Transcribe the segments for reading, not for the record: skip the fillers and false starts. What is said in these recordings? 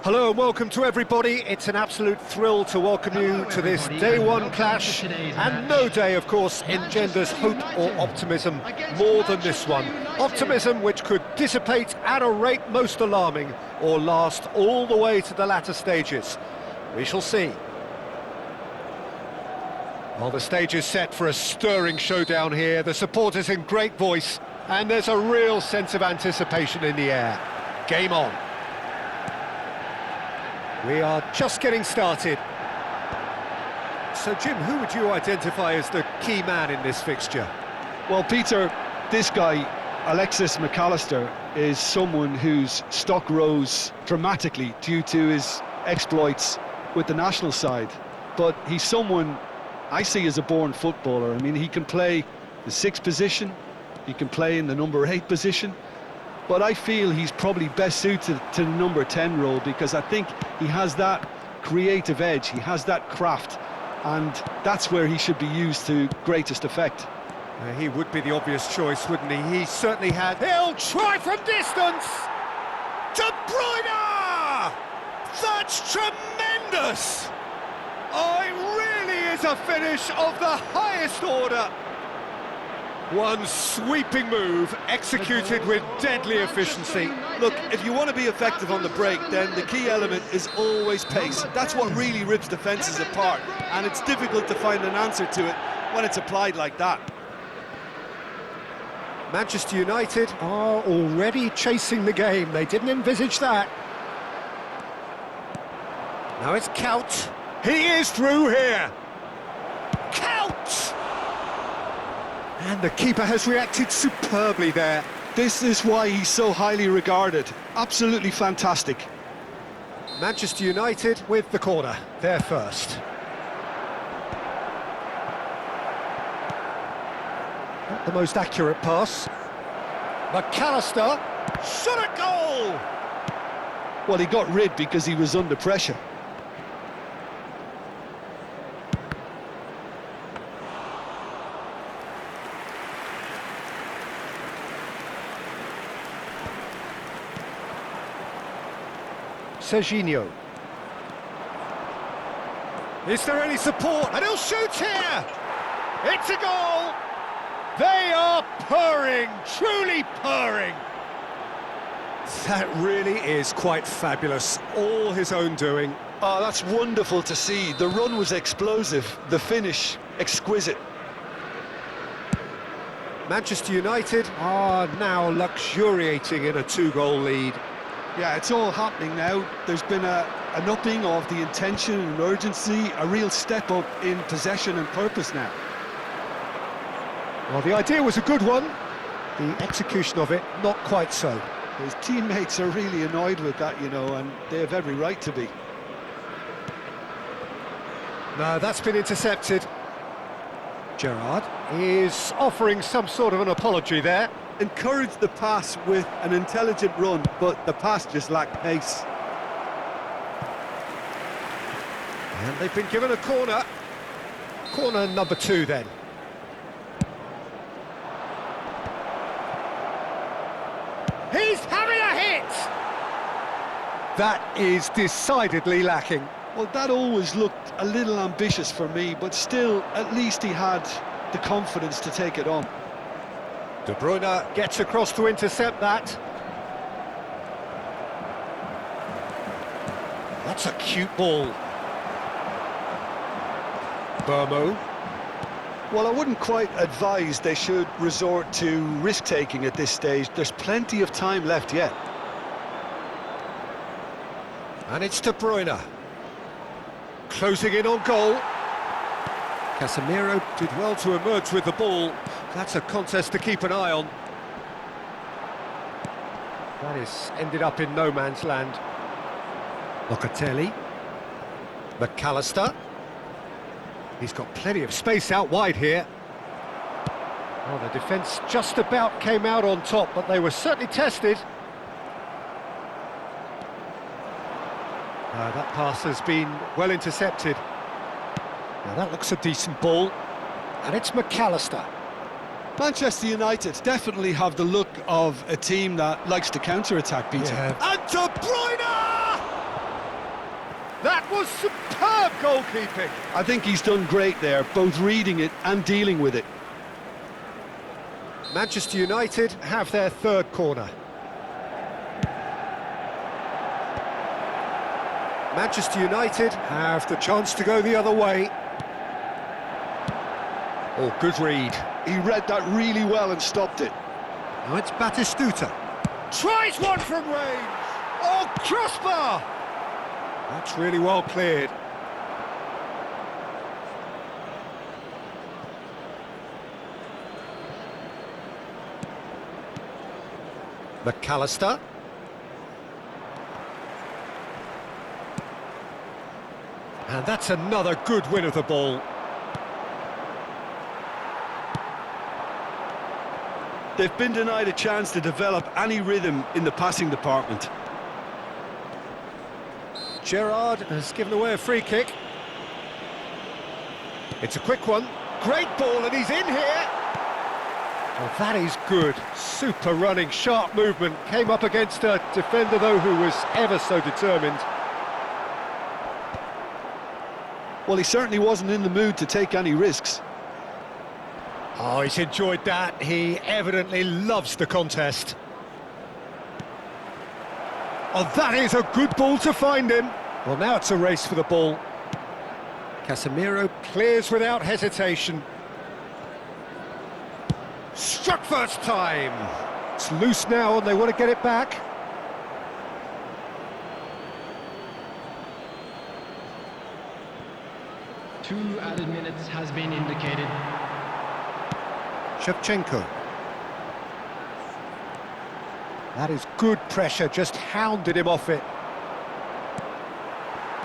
Hello and welcome to everybody. It's an absolute thrill to welcome you to this day one clash, and no day, of course, engenders hope or optimism more than this one. Optimism which could dissipate at a rate most alarming or last all the way to the latter stages. We shall see. Well, the stage is set for a stirring showdown here. The supporters in great voice, and there's a real sense of anticipation in the air. Game on. We are just getting started. So, Jim, who would you identify as the key man in this fixture? Well, Peter, this guy, Alexis McAllister, is someone whose stock rose dramatically due to his exploits with the national side. But he's someone I see as a born footballer. I mean, he can play the 6th position, he can play in the number 8 position, but I feel he's probably best suited to the number 10 role because I think he has that creative edge, he has that craft, and that's where he should be used to greatest effect. He would be the obvious choice, wouldn't he? He certainly had. He'll try from distance! De Bruyne! That's tremendous! Oh, it really is a finish of the highest order. One sweeping move, executed with deadly efficiency. Look, if you want to be effective on the break, then the key element is always pace. That's what really rips defences apart, and it's difficult to find an answer to it when it's applied like that. Manchester United are already chasing the game. They didn't envisage that. Now it's Count. He is through here. Count! And the keeper has reacted superbly there. This is why he's so highly regarded. Absolutely fantastic. Manchester United with the corner. They're first. Not the most accurate pass. McAllister. Shot a goal! Well, he got rid because he was under pressure. Serginho. Is there any support? And he'll shoot here! It's a goal! They are purring, truly purring! That really is quite fabulous, all his own doing. Oh, that's wonderful to see. The run was explosive, the finish exquisite. Manchester United are now luxuriating in a 2-goal lead. Yeah, it's all happening now. There's been an upping of the intention and urgency, a real step up in possession and purpose now. Well, the idea was a good one. The execution of it, not quite so. His teammates are really annoyed with that, you know, and they have every right to be. No, that's been intercepted. Gerrard is offering some sort of an apology there. Encourage the pass with an intelligent run, but the pass just lacked pace. And they've been given a corner. Corner number 2 then. He's having a hit! That is decidedly lacking. Well, that always looked a little ambitious for me, but still, at least he had the confidence to take it on. De Bruyne gets across to intercept that. That's a cute ball. Burmo. Well, I wouldn't quite advise they should resort to risk-taking at this stage. There's plenty of time left yet. And it's De Bruyne. Closing in on goal. Casemiro did well to emerge with the ball. That's a contest to keep an eye on. That is ended up in no man's land. Locatelli. McAllister. He's got plenty of space out wide here. Well, the defence just about came out on top, but they were certainly tested. That pass has been well intercepted. Now that looks a decent ball. And it's McAllister. Manchester United definitely have the look of a team that likes to counter-attack, Peter. Yeah. And De Bruyne! That was superb goalkeeping. I think he's done great there, both reading it and dealing with it. Manchester United have their third corner. Manchester United have the chance to go the other way. Oh, good read. He read that really well and stopped it. Now it's Batistuta. Tries one from range. Oh, crossbar! That's really well cleared. McAllister. And that's another good win of the ball. They've been denied a chance to develop any rhythm in the passing department. Gerrard has given away a free kick. It's a quick one. Great ball, and he's in here. Well, that is good. Super running, sharp movement. Came up against a defender, though, who was ever so determined. Well, he certainly wasn't in the mood to take any risks. Oh, he's enjoyed that. He evidently loves the contest. Oh, that is a good ball to find him. Well, now it's a race for the ball. Casemiro clears without hesitation. Struck first time. It's loose now and they want to get it back. Two added minutes has been indicated. Shevchenko. That is good pressure, just hounded him off it.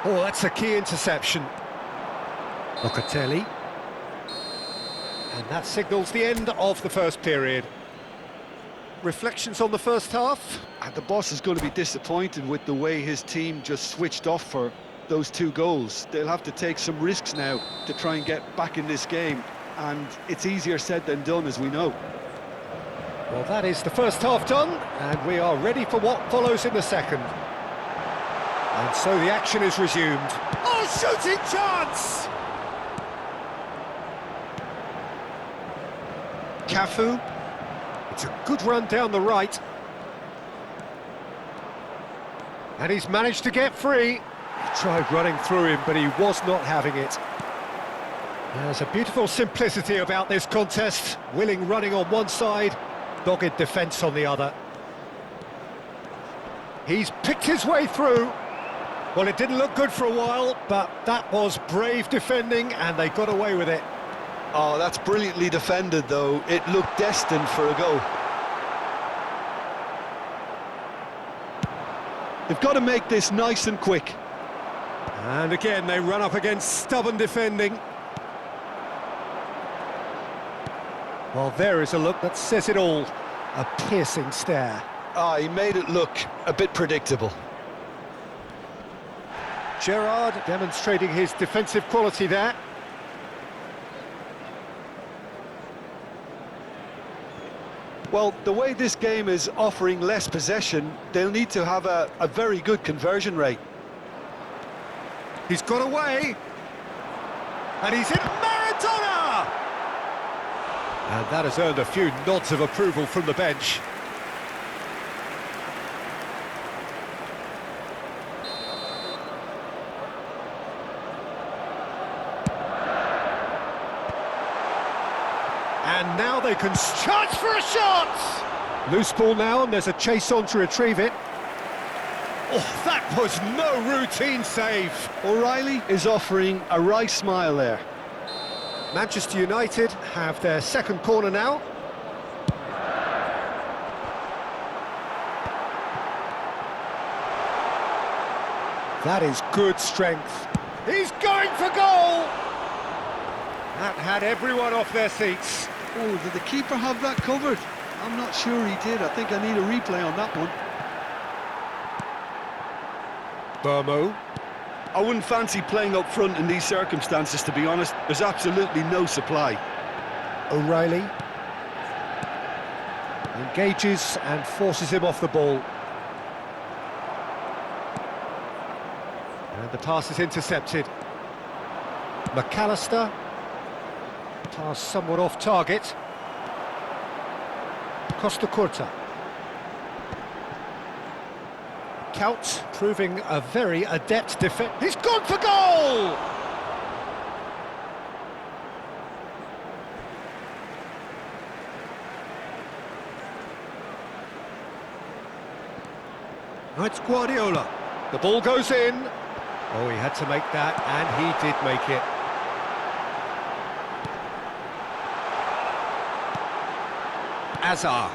Oh, that's a key interception. Locatelli. And that signals the end of the first period. Reflections on the first half? And the boss is going to be disappointed with the way his team just switched off for those two goals. They'll have to take some risks now to try and get back in this game. And it's easier said than done, as we know. Well, that is the first half done, and we are ready for what follows in the second. And so the action is resumed. Oh, shooting chance! Cafu. It's a good run down the right. And he's managed to get free. He tried running through him, but he was not having it. There's a beautiful simplicity about this contest. Willing running on one side, dogged defence on the other. He's picked his way through. Well, it didn't look good for a while, but that was brave defending, and they got away with it. Oh, that's brilliantly defended, though. It looked destined for a goal. They've got to make this nice and quick. And again, they run up against stubborn defending. Well, there is a look that says it all. A piercing stare. Ah, he made it look a bit predictable. Gerrard demonstrating his defensive quality there. Well, the way this game is offering less possession, they'll need to have a very good conversion rate. He's got away. And he's in Maradona! And that has earned a few nods of approval from the bench. And now they can charge for a shot! Loose ball now, and there's a chase on to retrieve it. Oh, that was no routine save. O'Reilly is offering a right smile there. Manchester United have their second corner now. That is good strength. He's going for goal! That had everyone off their seats. Oh, did the keeper have that covered? I'm not sure he did. I think I need a replay on that one. Burmo. I wouldn't fancy playing up front in these circumstances, to be honest. There's absolutely no supply. O'Reilly. Engages and forces him off the ball. And the pass is intercepted. McAllister. Pass somewhat off target. Costa Curta. Count proving a very adept defender. He's gone for goal! Now it's Guardiola. The ball goes in. Oh, he had to make that, and he did make it. Azar.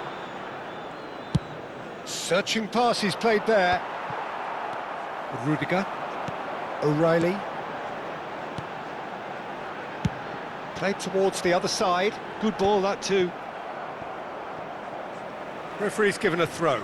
Searching pass he's played there. Rudiger. O'Reilly. Played towards the other side. Good ball, that too. Referee's given a throw.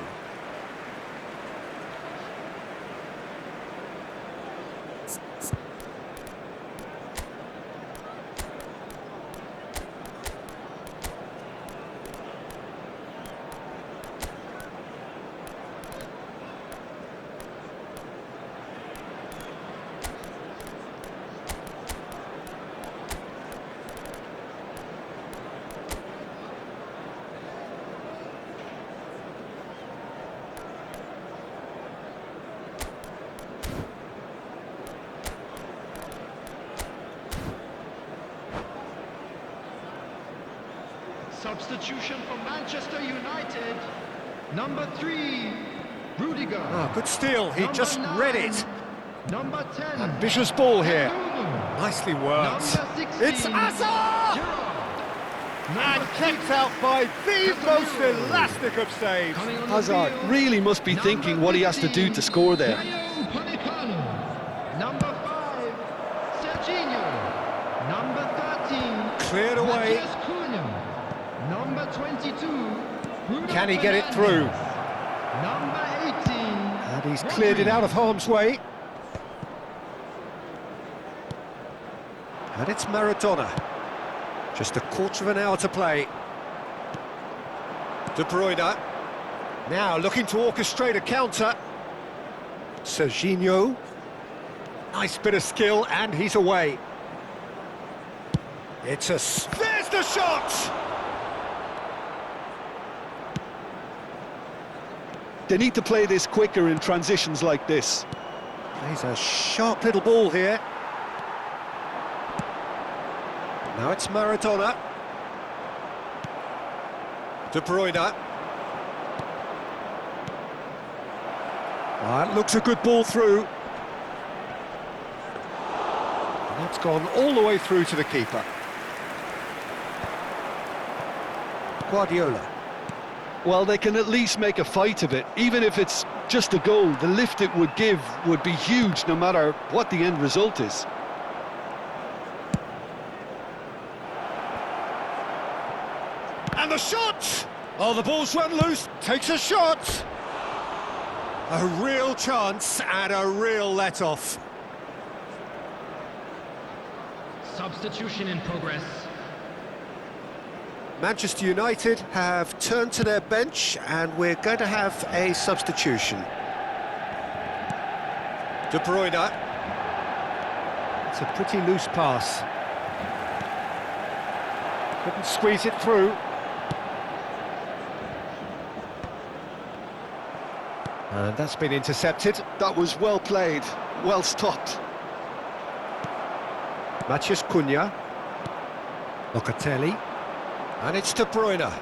Substitution for Manchester United. Number 3, Rudiger. Ah, good steal, he Number just 9, read it. Number 10. Ambitious ball here. Newman. Nicely worked. Number 16, It's Azar! Gerrard. And Number kept 6, out by the most Casemiro. elastic of saves. Coming on the Hazard field, really must be number thinking what he has to do 15, to score there. Rayo Upamecano. Number 5, Serginho. Number 13, Cleared away. Matheus Cunha. Number 22, Bruno Can he get it Fernandes. through? Number 18, And he's cleared it out of harm's way. And it's Maradona. Just a quarter of an hour to play. De Bruyne. Now looking to orchestrate a counter. Serginho. Nice bit of skill, and he's away. It's a... There's the shot! They need to play this quicker in transitions like this. Plays a sharp little ball here. Now it's Maradona. De Bruyne. That looks a good ball through. And that's gone all the way through to the keeper. Guardiola. Well, they can at least make a fight of it. Even if it's just a goal, the lift it would give would be huge no matter what the end result is. And the shot! Oh, the ball's run loose, takes a shot! A real chance and a real let-off. substitution in progress. Manchester United have turned to their bench and we're going to have a substitution. De Bruyne. It's a pretty loose pass. Couldn't squeeze it through. And that's been intercepted. That was well played, well stopped. Matheus Cunha. Locatelli. And it's De Bruyne.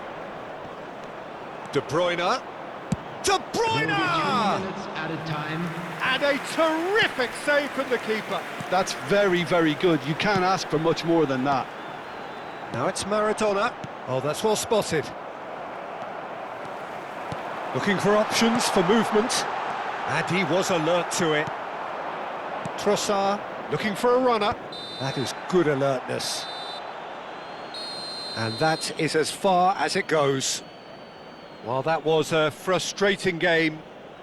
De Bruyne. De There will be 2 Bruyne! minutes added time. And a terrific save from the keeper. That's very, very good. You can't ask for much more than that. Now it's Maradona. Oh, that's well spotted. Looking for options for movement. And he was alert to it. Trossard looking for a runner. That is good alertness. And that is as far as it goes. While that was a frustrating game,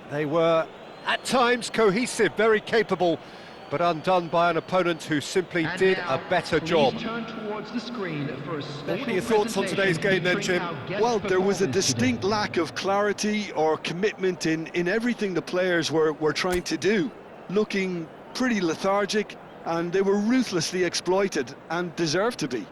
they were at times cohesive, very capable, but undone by an opponent who simply And did now, a better please job. turn towards the screen for a special What are your thoughts on today's game then, featuring Jim? our guest Well, there was a performance distinct today. lack of clarity or commitment in everything the players were trying to do. Looking pretty lethargic, and they were ruthlessly exploited and deserved to be.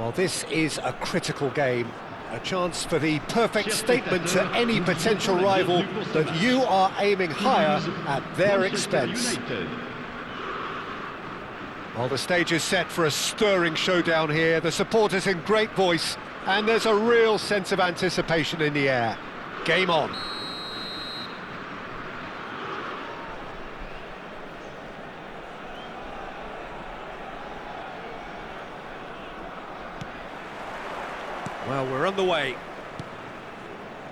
Well, this is a critical game. A chance for the perfect statement to any potential rival that you are aiming higher at their expense. Well, the stage is set for a stirring showdown here. The supporters in great voice, and there's a real sense of anticipation in the air. Game on. Well, we're on the way.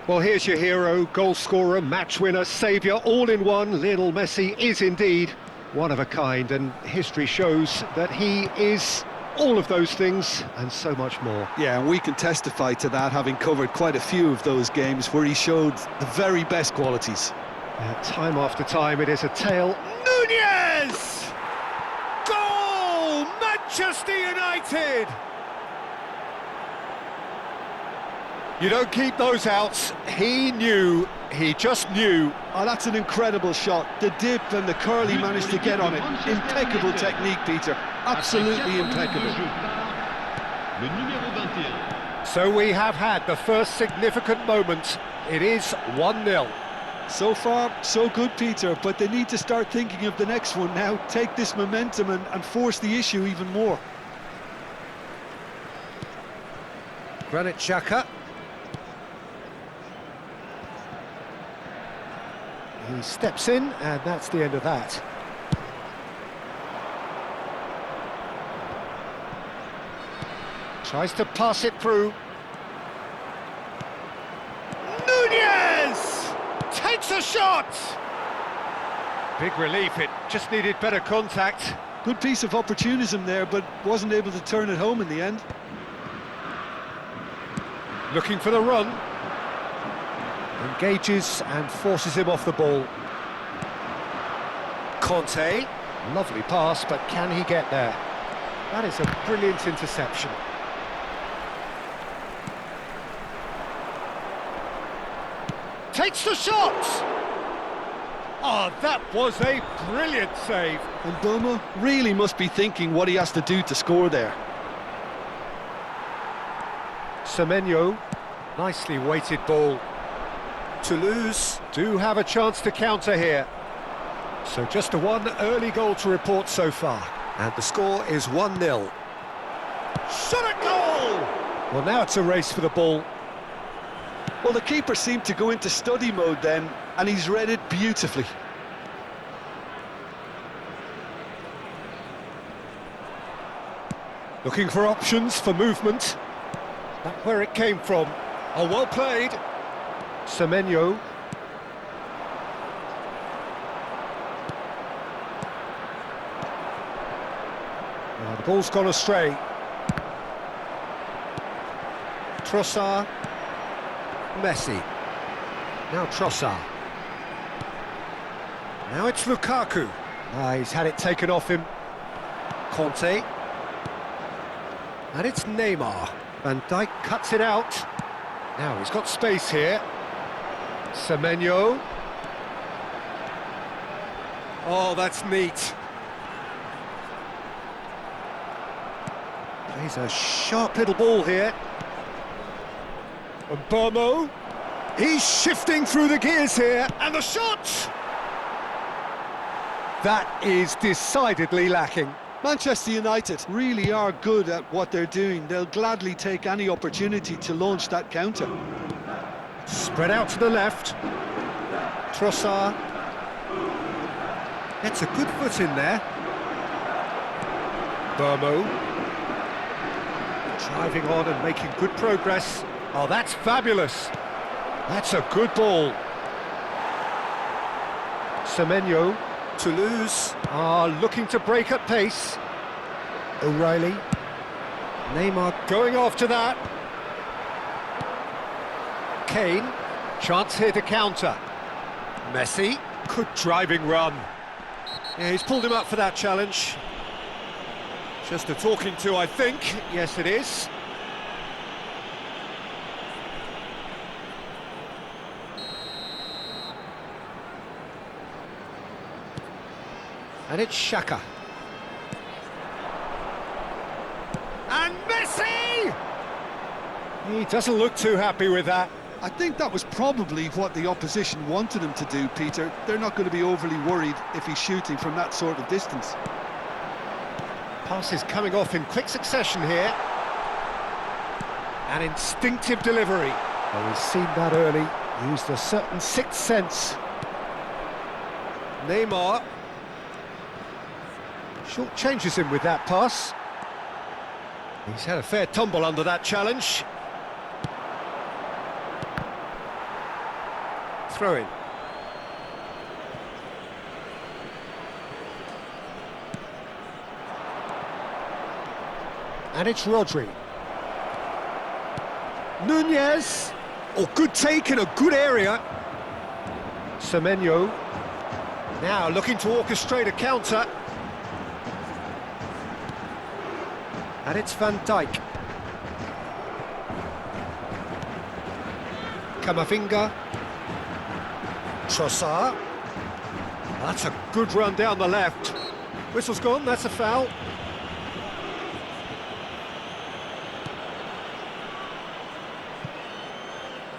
Well, here's your hero, goal scorer, match winner, saviour, all in one. Lionel Messi is indeed one of a kind, and history shows that he is all of those things and so much more. Yeah, and we can testify to that, having covered quite a few of those games where he showed the very best qualities. Time after time, it is a tale. Nunez! Goal! Manchester United! You don't keep those outs. He just knew. Oh, that's an incredible shot. The dip and the curl he managed to get on it. Impeccable technique, Peter. Absolutely impeccable. So we have had the first significant moment. It is 1-0. So far, so good, Peter, but they need to start thinking of the next one now. Take this momentum and force the issue even more. Granit Xhaka. He steps in, and that's the end of that. Tries to pass it through. Nunez! Takes a shot! Big relief, it just needed better contact. Good piece of opportunism there, but wasn't able to turn it home in the end. Looking for the run. Engages and forces him off the ball. Conte, lovely pass, but can he get there? That is a brilliant interception. Takes the shot! Oh, that was a brilliant save. And Bomo really must be thinking what he has to do to score there. Semenyo, nicely weighted ball. Toulouse do have a chance to counter here. So just one early goal to report so far. And the score is 1-0. Shot at goal! Well, now it's a race for the ball. Well, the keeper seemed to go into study mode then, and he's read it beautifully. Looking for options for movement. That's where it came from. Oh, well played. Semenyo. Oh, the ball's gone astray. Trossard. Messi. Now Trossard. Now it's Lukaku. He's had it taken off him. Conte. And it's Neymar. Van Dijk cuts it out. Now he's got space here. Semenyo. Oh, that's neat. Plays a sharp little ball here. And Bomo. He's shifting through the gears here. And the shot! That is decidedly lacking. Manchester United really are good at what they're doing. They'll gladly take any opportunity to launch that counter. Spread out to the left. Trossard. Gets a good foot in there. Bomo. Driving on and making good progress. Oh, that's fabulous. That's a good ball. Semenyo. Toulouse are looking to break at pace. O'Reilly. Neymar going after that. Kane. Chance here to counter. Messi. Good driving run. Yeah, he's pulled him up for that challenge. Just a talking to, I think. Yes, it is. And it's Xhaka. And Messi! He doesn't look too happy with that. I think that was probably what the opposition wanted him to do, Peter. They're not going to be overly worried if he's shooting from that sort of distance. Passes coming off in quick succession here. An instinctive delivery. Well, we've seen that early. Used a certain sixth sense. Neymar. Short changes him with that pass. He's had a fair tumble under that challenge. Throw in. And it's Rodri. Nunez. Oh, good take in a good area. Semenyo. Now looking to orchestrate a counter. And it's Van Dijk. Camavinga. Trossard. That's a good run down the left. Whistle's gone, that's a foul.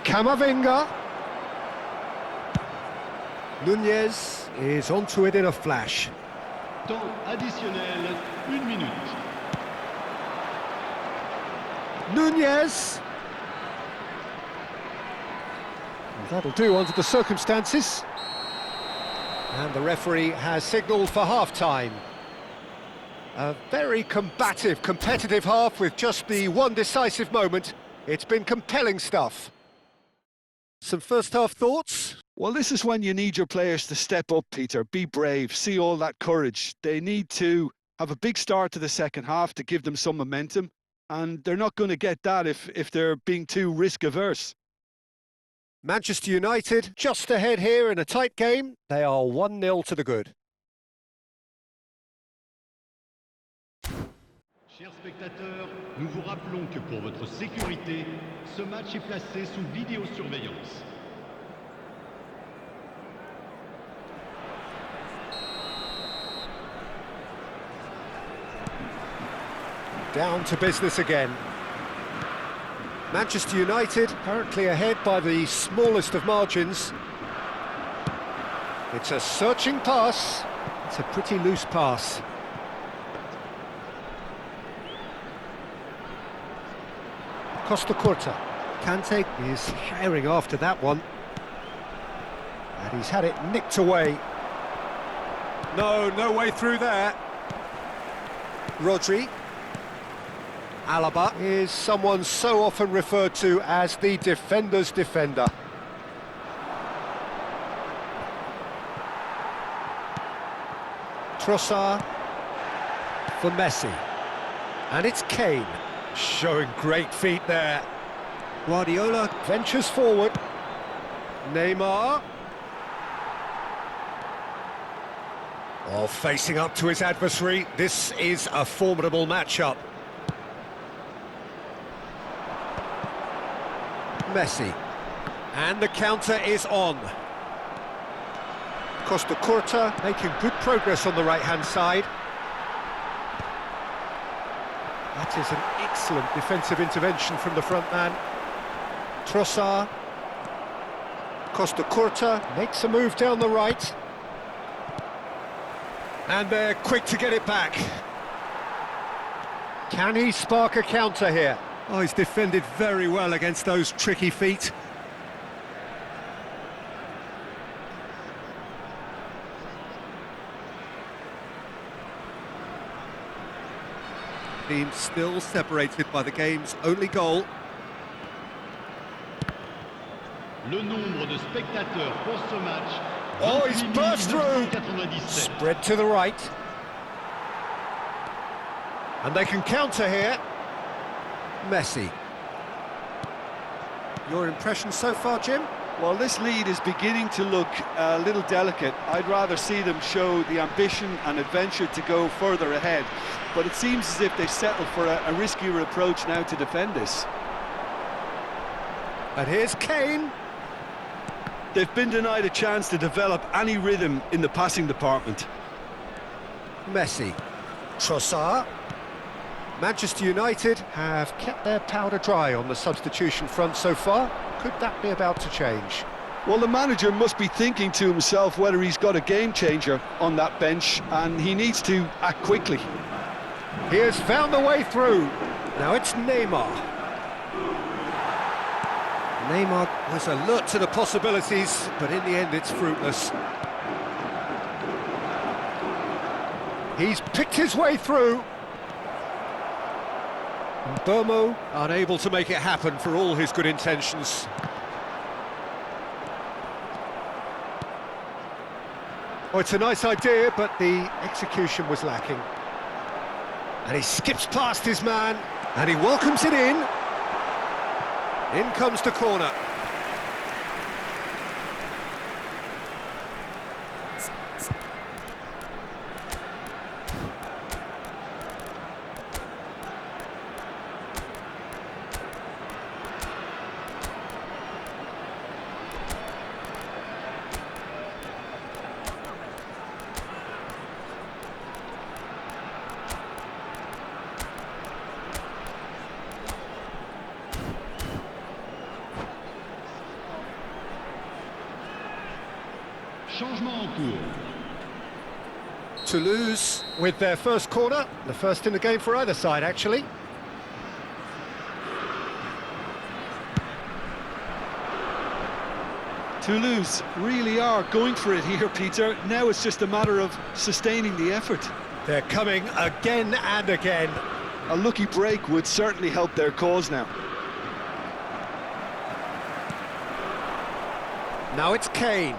Camavinga. Nunez is onto it in a flash. Temps additionnel, 1 minute. Nunez. That'll do under the circumstances. And the referee has signalled for half-time. A very combative, competitive half with just the one decisive moment. It's been compelling stuff. Some first-half thoughts? Well, this is when you need your players to step up, Peter. Be brave, see all that courage. They need to have a big start to the second half to give them some momentum, and they're not going to get that if they're being too risk-averse. Manchester United just ahead here in a tight game. They are 1-0 to the good. Chers spectateurs, nous vous rappelons que pour votre sécurité, ce match est placé sous vidéosurveillance. Down to business again. Manchester United currently ahead by the smallest of margins. It's a searching pass. It's a pretty loose pass. Costa Curta. Kante is herring after that one. And he's had it nicked away. No way through there. Rodri. Alaba is someone so often referred to as the defender's defender. Trossard for Messi. And it's Kane, showing great feet there. Guardiola ventures forward. Neymar. Oh, facing up to his adversary. This is a formidable matchup. Messi. And the counter is on. Costa Curta making good progress on the right-hand side. That is an excellent defensive intervention from the front man. Trossard. Costa Curta makes a move down the right. And they're quick to get it back. Can he spark a counter here? Oh, he's defended very well against those tricky feet. Team still separated by the game's only goal. Le nombre de spectateurs pour ce match. Oh, he's burst through! Spread to the right. And they can counter here. Messi. Your impression so far, Jim? Well, this lead is beginning to look a little delicate. I'd rather see them show the ambition and adventure to go further ahead. But it seems as if they settle for a riskier approach now to defend this. And here's Kane. They've been denied a chance to develop any rhythm in the passing department. Messi. Trossard. Manchester United have kept their powder dry on the substitution front so far. Could that be about to change? Well, the manager must be thinking to himself whether he's got a game changer on that bench, and he needs to act quickly. He has found the way through. Now it's Neymar. Neymar was alert to the possibilities, but in the end it's fruitless. He's picked his way through. And Burmo unable to make it happen for all his good intentions. Oh, it's a nice idea, but the execution was lacking. And he skips past his man, and he welcomes it in. In comes the corner. Changement en cours. Toulouse with their first corner, the first in the game for either side, actually. Toulouse really are going for it here, Peter. Now it's just a matter of sustaining the effort. They're coming again and again. A lucky break would certainly help their cause now. Now it's Kane.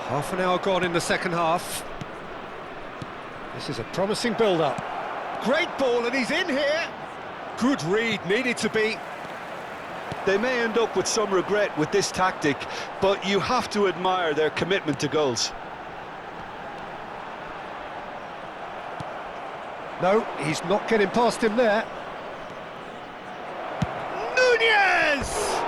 Half an hour gone in the second half. This is a promising build-up. Great ball, and he's in here. Good read, needed to be. They may end up with some regret with this tactic, but you have to admire their commitment to goals. No, he's not getting past him there. Nunez!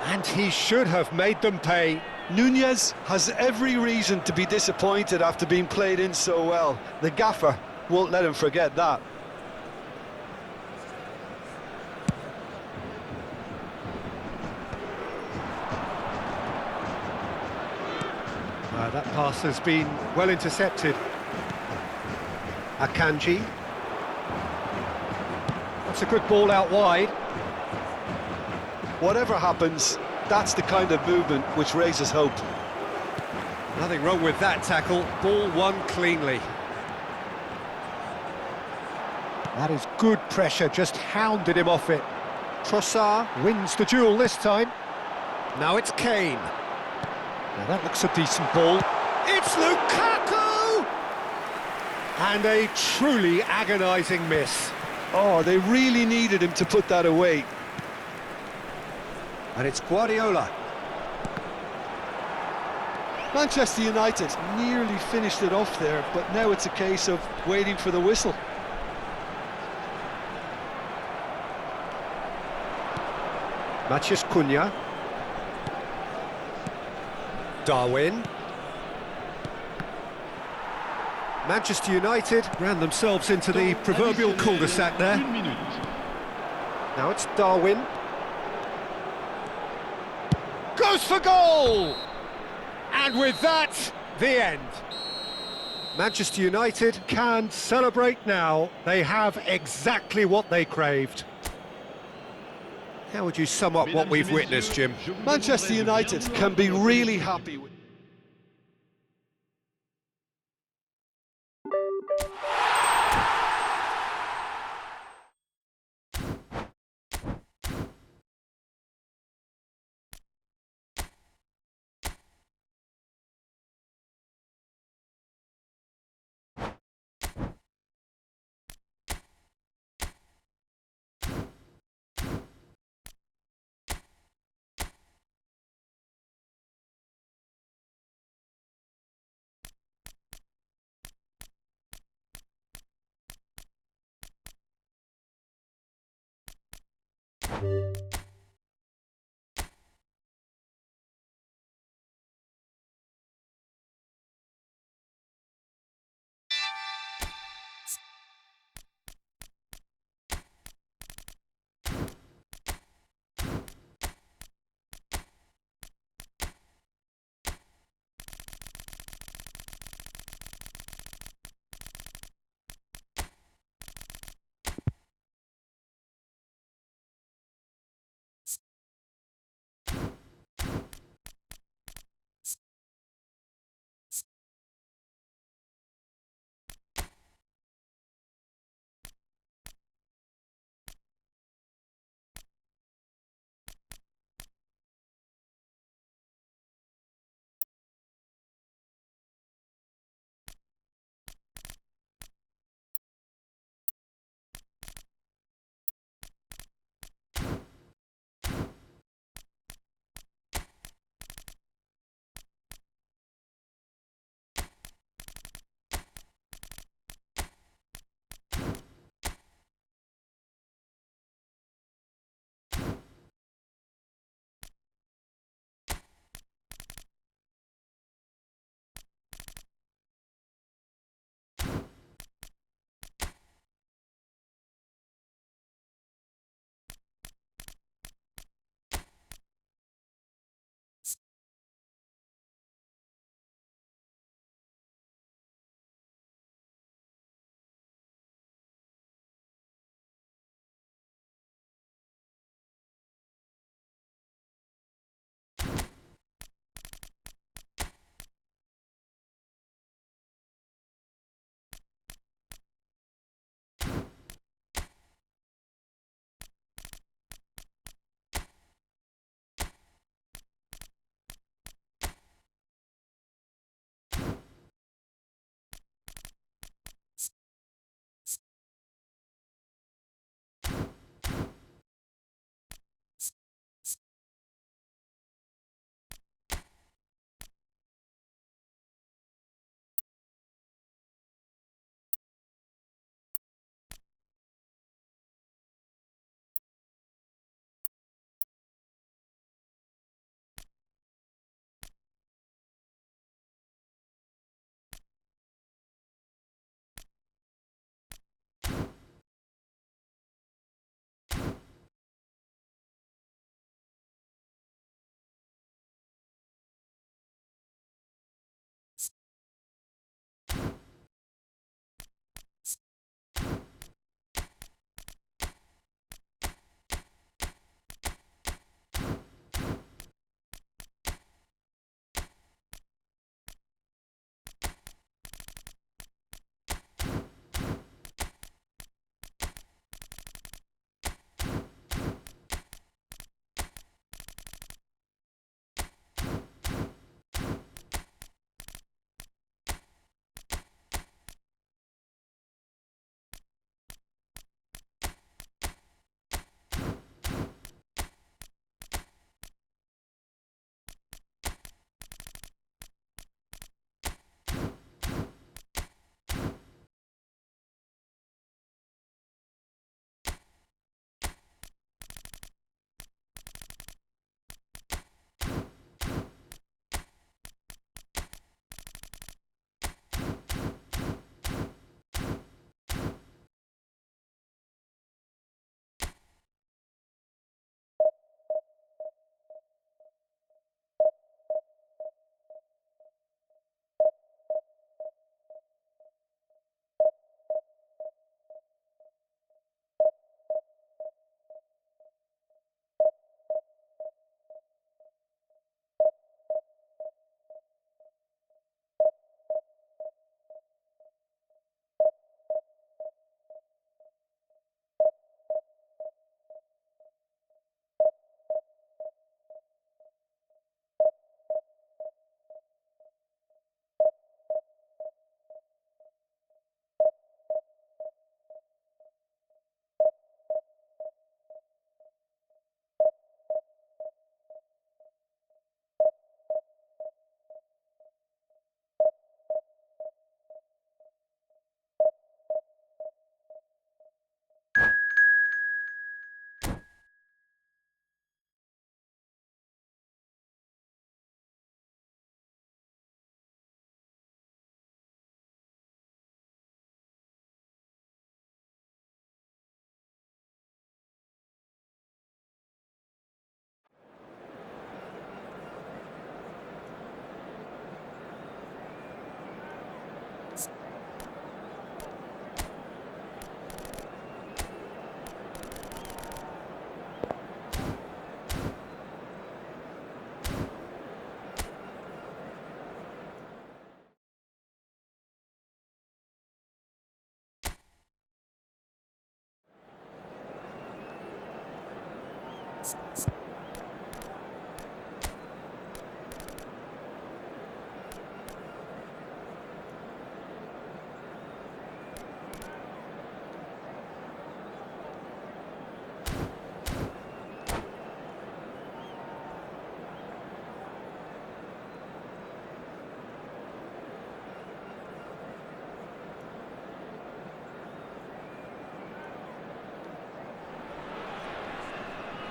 And he should have made them pay. Nunez has every reason to be disappointed after being played in so well. The gaffer won't let him forget that. That pass has been well intercepted. Akanji. That's a good ball out wide. Whatever happens, that's the kind of movement which raises hope. Nothing wrong with that tackle. Ball won cleanly. That is good pressure, just hounded him off it. Trossard wins the duel this time. Now it's Kane. Now that looks a decent ball. It's Lukaku! And a truly agonising miss. Oh, they really needed him to put that away. And it's Guardiola. Manchester United nearly finished it off there, but now it's a case of waiting for the whistle. Matheus Cunha. Darwin. Manchester United ran themselves into the proverbial cul-de-sac there. Une minute. Now it's Darwin. Goes for goal! And with that, the end. Manchester United can celebrate now. They have exactly what they craved. How would you sum up what we've witnessed, Jim? Manchester United can be really happy with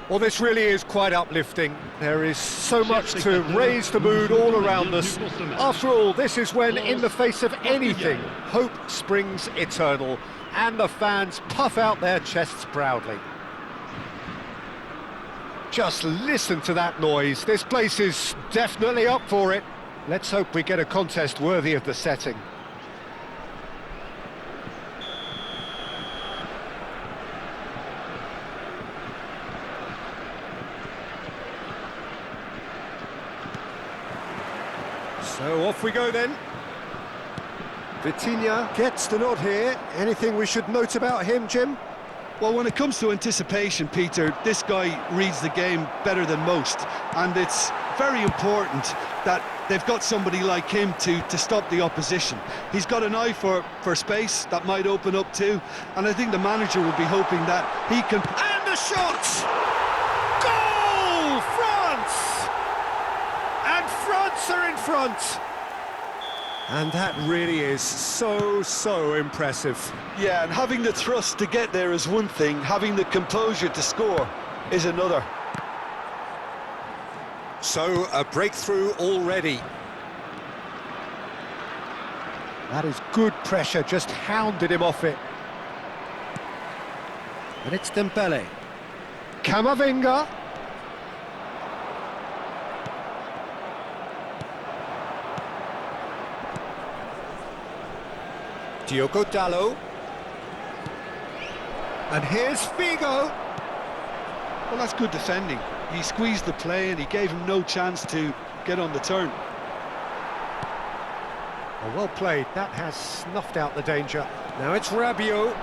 Well, this really is quite uplifting. There is so much to raise the mood all around us. After all, this is when, in the face of anything, hope springs eternal, and the fans puff out their chests proudly. Just listen to that noise. This place is definitely up for it. Let's hope we get a contest worthy of the setting. So off we go then. Vitinha gets the nod here. Anything we should note about him, Jim? Well, when it comes to anticipation, Peter, this guy reads the game better than most, and it's very important that they've got somebody like him to stop the opposition. He's got an eye for space that might open up too, and I think the manager will be hoping that he can... And the shot! Goal! France! And France are in front! And that really is so impressive. Yeah, and having the thrust to get there is one thing, having the composure to score is another. So, a breakthrough already. That is good pressure, just hounded him off it. And it's Dembele. Camavinga. Diogo Dalot. And here's Figo. Well, that's good defending. He squeezed the play and he gave him no chance to get on the turn. Well played. That has snuffed out the danger. Now it's Rabiot.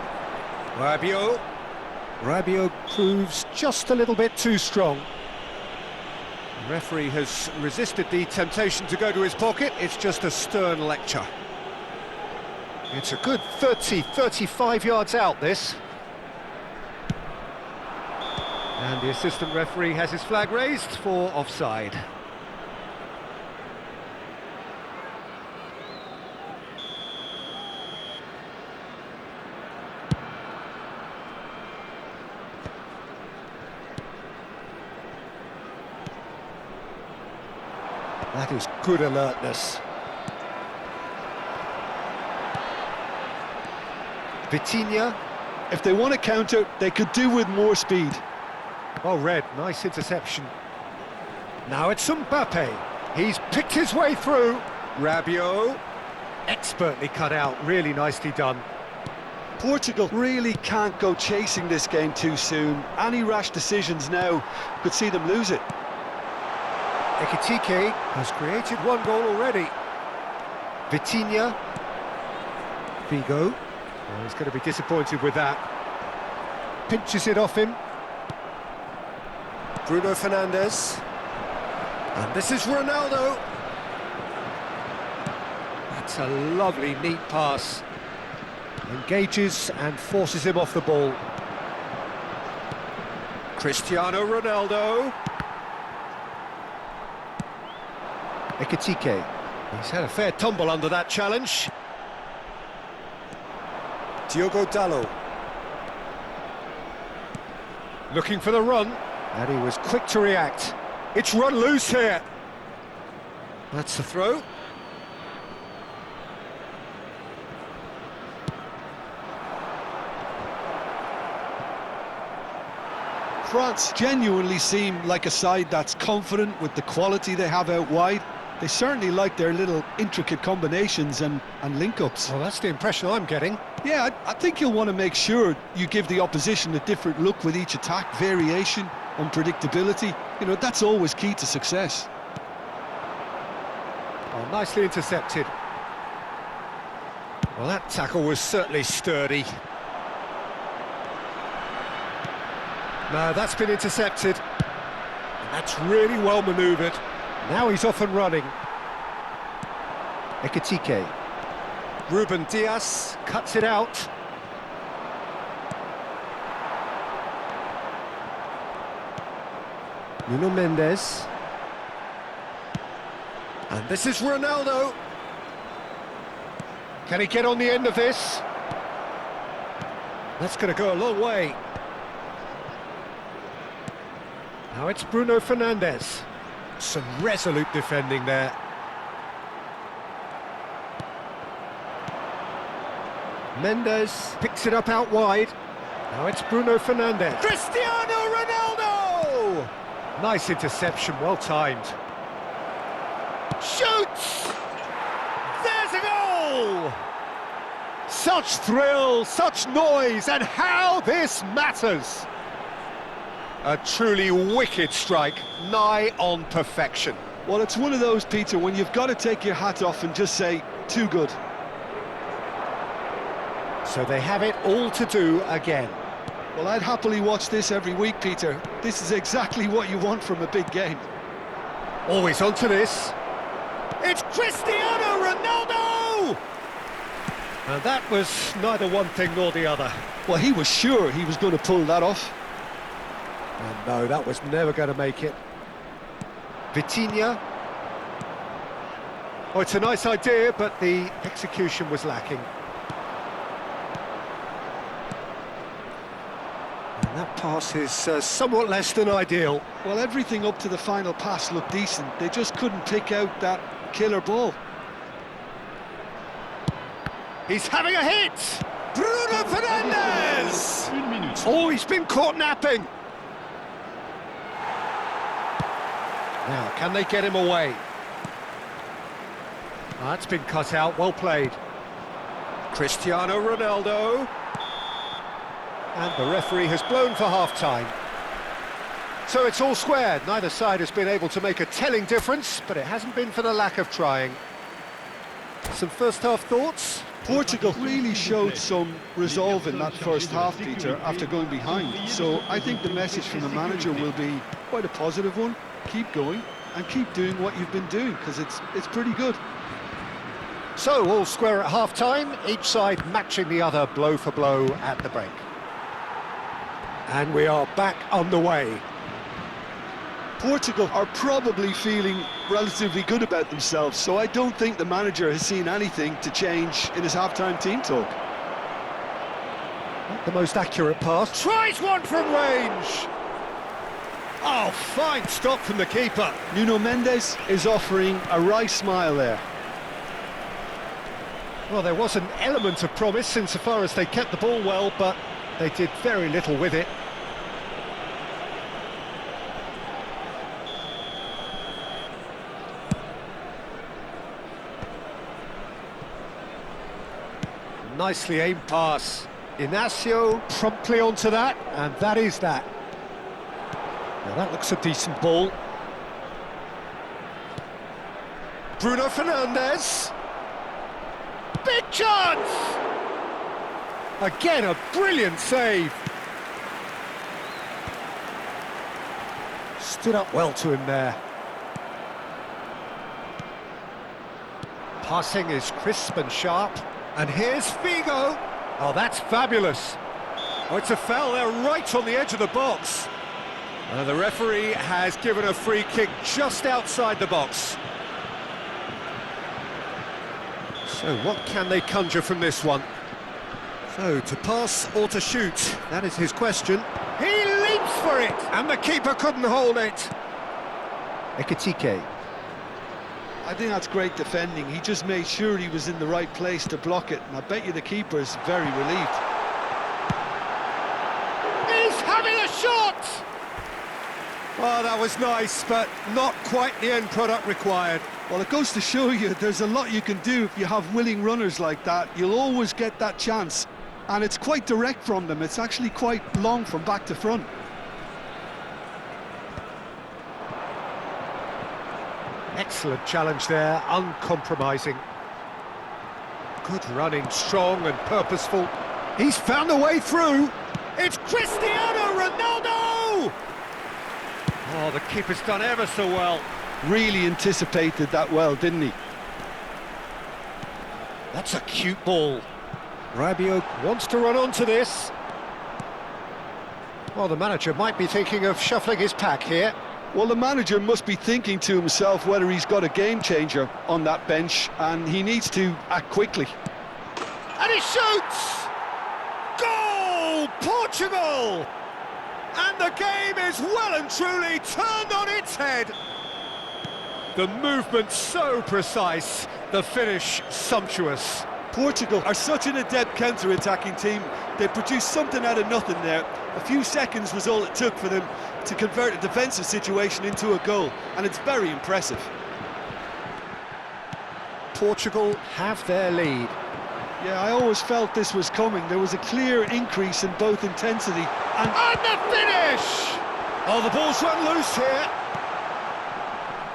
Rabiot proves just a little bit too strong. The referee has resisted the temptation to go to his pocket. It's just a stern lecture. It's a good 35 yards out, this. And the assistant referee has his flag raised for offside. That is good alertness. Vitinha. If they want to counter, they could do with more speed. Well read, nice interception. Now it's Mbappe. He's picked his way through. Rabiot. Expertly cut out, really nicely done. Portugal really can't go chasing this game too soon. Any rash decisions now could see them lose it. Ekitike has created one goal already. Vitinha. Figo. Well, he's going to be disappointed with that. Pinches it off him. Bruno Fernandes. And this is Ronaldo. That's a lovely, neat pass. Engages and forces him off the ball. Cristiano Ronaldo. Ekitike. He's had a fair tumble under that challenge. Diogo Dalot. Looking for the run, and he was quick to react. It's run loose here. That's the throw. France genuinely seem like a side that's confident with the quality they have out wide. They certainly like their little intricate combinations and link-ups. Well, that's the impression I'm getting. Yeah, I think you'll want to make sure you give the opposition a different look with each attack, variation, unpredictability. You know, that's always key to success. Oh, nicely intercepted. Well, that tackle was certainly sturdy. No, that's been intercepted. And that's really well manoeuvred. Now he's off and running. Ekitike. Ruben Dias cuts it out. Nuno Mendes. And this is Ronaldo. Can he get on the end of this? That's going to go a long way. Now it's Bruno Fernandes. Some resolute defending there. Mendes picks it up out wide. Now it's Bruno Fernandes. Cristiano Ronaldo! Nice interception, well timed. Shoots! There's a goal! Such thrill, such noise, and how this matters! A truly wicked strike, nigh on perfection. Well, it's one of those, Peter, when you've got to take your hat off and just say, too good. So they have it all to do again. Well, I'd happily watch this every week, Peter. This is exactly what you want from a big game. Always onto this. It's Cristiano Ronaldo! And that was neither one thing nor the other. Well, he was sure he was going to pull that off. And no, that was never going to make it. Vitinha. Oh, it's a nice idea, but the execution was lacking. And that pass is somewhat less than ideal. Well, everything up to the final pass looked decent. They just couldn't pick out that killer ball. He's having a hit! Bruno Fernandes! 1 minute. Oh, he's been caught napping! Now, can they get him away? That's been cut out, well played. Cristiano Ronaldo. And the referee has blown for half-time. So it's all squared. Neither side has been able to make a telling difference, but it hasn't been for the lack of trying. Some first-half thoughts? Portugal really showed some resolve in that first half, Peter, after going behind. So I think the message from the manager will be quite a positive one. Keep going and keep doing what you've been doing, because it's pretty good. So, all square at half-time, each side matching the other blow for blow at the break. And we are back underway. Portugal are probably feeling relatively good about themselves, so I don't think the manager has seen anything to change in his half-time team talk. Not the most accurate pass. Tries one from range! Oh, fine stop from the keeper. Nuno Mendes is offering a wry smile there. Well, there was an element of promise insofar as they kept the ball well, but they did very little with it. Nicely aimed pass. Inacio promptly onto that, and that is that. Now that looks a decent ball. Bruno Fernandes. Big chance! Again, a brilliant save. Stood up well to him there. Passing is crisp and sharp. And here's Figo. Oh, that's fabulous. Oh, it's a foul there right on the edge of the box. The referee has given a free kick just outside the box. So what can they conjure from this one? So, to pass or to shoot? That is his question. He leaps for it! And the keeper couldn't hold it. Ekitike. I think that's great defending. He just made sure he was in the right place to block it, and I bet you the keeper's very relieved. He's having a shot! Oh, that was nice, but not quite the end product required. Well, it goes to show you there's a lot you can do if you have willing runners like that. You'll always get that chance, and it's quite direct from them. It's actually quite long from back to front. Excellent challenge there, uncompromising. Good running, strong and purposeful. He's found a way through. It's Cristiano Ronaldo! Oh, the keeper's done ever so well. Really anticipated that well, didn't he? That's a cute ball. Rabiot wants to run onto this. Well, the manager might be thinking of shuffling his pack here. Well, the manager must be thinking to himself whether he's got a game changer on that bench, and he needs to act quickly. And he shoots! Goal! Portugal! And the game is well and truly turned on its head. The movement so precise, the finish sumptuous. Portugal are such an adept counter-attacking team. They produced something out of nothing there. A few seconds was all it took for them to convert a defensive situation into a goal, and it's very impressive. Portugal have their lead. Yeah, I always felt this was coming. There was a clear increase in both intensity and the finish! Oh, the ball's run loose here.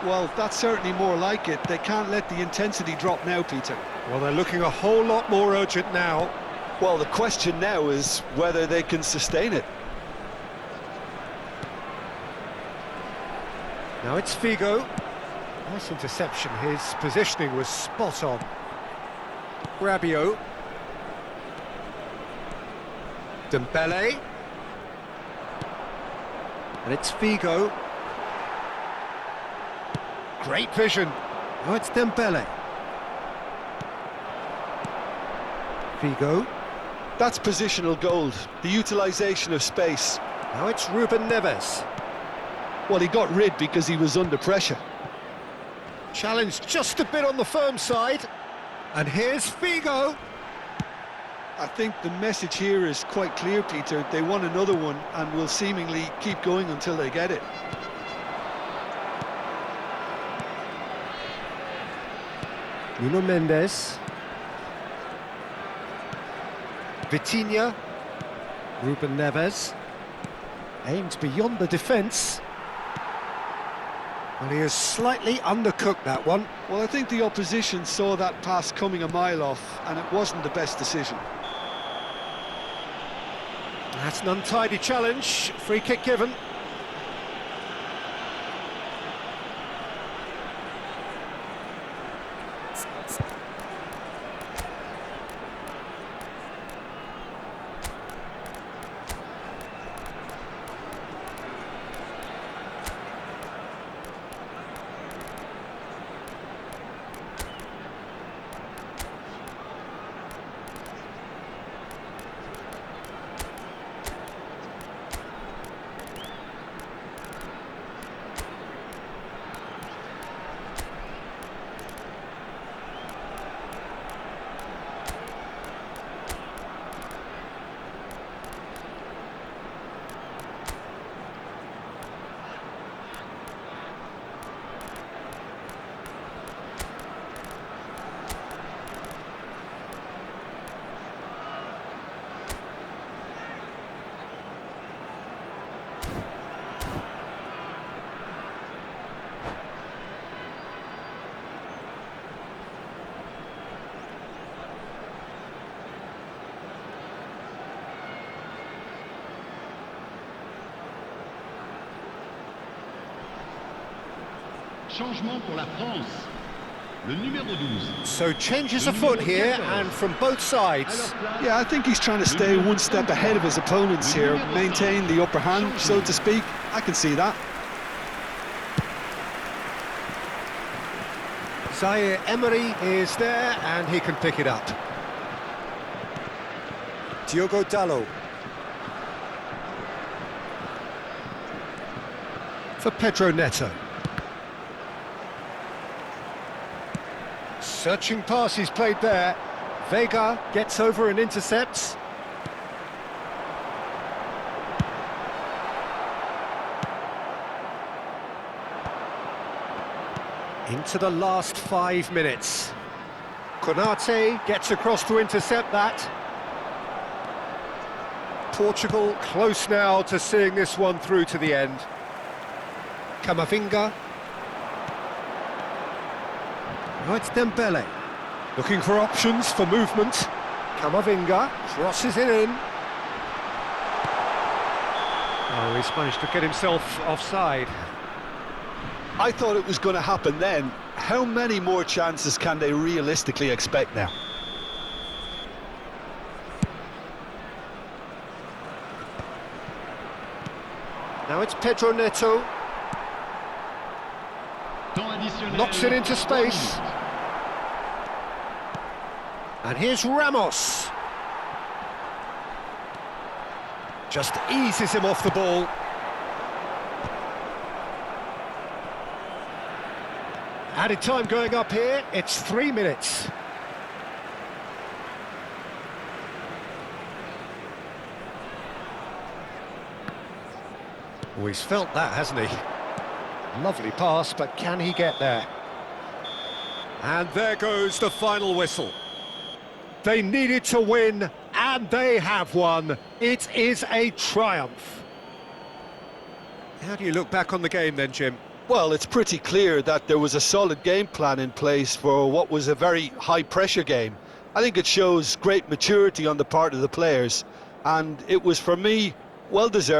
well, that's certainly more like it. They can't let the intensity drop now, Peter. Well, they're looking a whole lot more urgent now. Well, the question now is whether they can sustain it. Now it's Figo. Nice interception. His positioning was spot on. Rabiot. Dembele. And it's Figo. Great vision. Now it's Dembele. Figo. That's positional gold, the utilisation of space. Now it's Ruben Neves. Well, he got rid because he was under pressure. Challenged just a bit on the firm side. And here's Figo. I think the message here is quite clear, Peter. They want another one and will seemingly keep going until they get it. Nuno Mendes. Vitinha. Ruben Neves. Aims beyond the defence. Well, he has slightly undercooked that one. Well, I think the opposition saw that pass coming a mile off, and it wasn't the best decision. That's an untidy challenge. Free kick given. Changement pour la France. Le numéro 12. So changes afoot here, and from both sides. Yeah, I think he's trying to stay one step ahead of his opponents here, maintain the upper hand, so to speak. I can see that. Zaire Emery is there, and he can pick it up. Diogo Dalot. For Pedro Neto. Searching pass he's played there. Vega gets over and intercepts. Into the last 5 minutes. Konate gets across to intercept that. Portugal close now to seeing this one through to the end. Camavinga. Now it's Dembele. Looking for options for movement. Camavinga crosses it in. Oh, he's managed to get himself offside. I thought it was going to happen then. How many more chances can they realistically expect now? Now it's Pedro Neto. Knocks it into space. And here's Ramos. Just eases him off the ball. Added time going up here, it's 3 minutes. Oh, he's felt that, hasn't he? Lovely pass, but can he get there? And there goes the final whistle. They needed to win, and they have won. It is a triumph. How do you look back on the game then, Jim? Well, it's pretty clear that there was a solid game plan in place for what was a very high-pressure game. I think it shows great maturity on the part of the players, and it was, for me, well-deserved.